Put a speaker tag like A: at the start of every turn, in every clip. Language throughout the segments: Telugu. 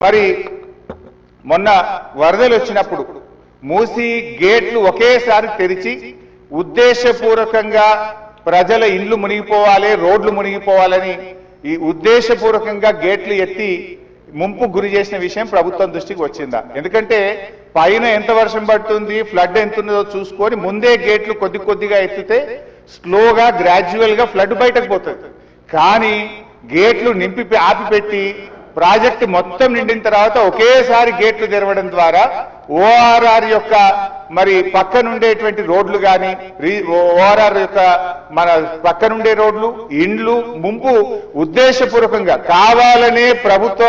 A: మరి మొన్న వరదలు వచ్చినప్పుడు మూసి గేట్లు ఒకేసారి తెరిచి ఉద్దేశపూర్వకంగా ప్రజల ఇండ్లు మునిగిపోవాలి, రోడ్లు మునిగిపోవాలని ఈ ఉద్దేశపూర్వకంగా గేట్లు ఎత్తి ముంపు గురి చేసిన విషయం ప్రభుత్వం దృష్టికి వచ్చిందా? ఎందుకంటే పైన ఎంత వర్షం పడుతుంది, ఫ్లడ్ ఎంత ఉందో చూసుకొని ముందే గేట్లు కొద్ది కొద్దిగా ఎత్తితే స్లోగా గ్రాడ్యువల్ గా ఫ్లడ్ బయటకు పోతుంది. కానీ గేట్లు నింపి ఆపిపెట్టి ప్రాజెక్టు మొత్తం నిండిన తర్వాత ఒకేసారి గేట్లు తెరవడం ద్వారా ఓఆర్ఆర్ యొక్క మరి పక్కనుండేటువంటి రోడ్లు కానీ ఓఆర్ఆర్ యొక్క మన పక్కనుండే రోడ్లు ఇండ్లు ముంపు ఉద్దేశపూర్వకంగా కావాలనే ప్రభుత్వ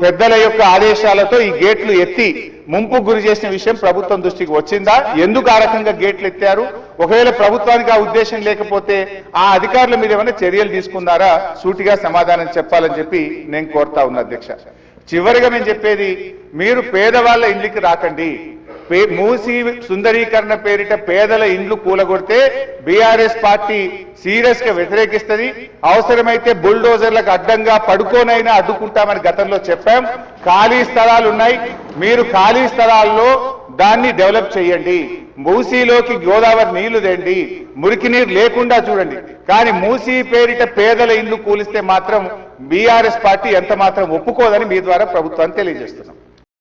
A: పెద్దల యొక్క ఆదేశాలతో ఈ గేట్లు ఎత్తి ముంపు గురి చేసిన విషయం ప్రభుత్వం దృష్టికి వచ్చిందా? ఎందుకు ఆ రకంగా గేట్లు ఎత్తారు? ఒకవేళ ప్రభుత్వానికి ఆ ఉద్దేశం లేకపోతే ఆ అధికారుల మీద ఏమైనా చర్యలు తీసుకున్నారా? సూటిగా సమాధానం చెప్పాలని చెప్పి నేను కోరుతా ఉన్నా అధ్యక్ష. చివరిగా నేను చెప్పేది, మీరు పేదవాళ్ళ ఇండ్లకి రాకండి. మూసి సుందరీకరణ పేరిట పేదల ఇండ్లు కూలగొడితే బీఆర్ఎస్ పార్టీ సీరియస్ గా వ్యతిరేకిస్తుంది. అవసరమైతే బుల్డోజర్లకు అడ్డంగా పడుకోనైనా అడ్డుకుంటామని గతంలో చెప్పాం. ఖాళీ స్థలాలు ఉన్నాయి, మీరు ఖాళీ స్థలాల్లో దాన్ని డెవలప్ చేయండి. మూసీలోకి గోదావరి నీళ్లు తెండి, మురికి నీరు లేకుండా చూడండి. కానీ మూసీ పేరిట పేదల ఇండ్లు కూలిస్తే మాత్రం బీఆర్ఎస్ పార్టీ ఎంత మాత్రం ఒప్పుకోదని మీ ద్వారా ప్రభుత్వాన్ని తెలియజేస్తున్నాం.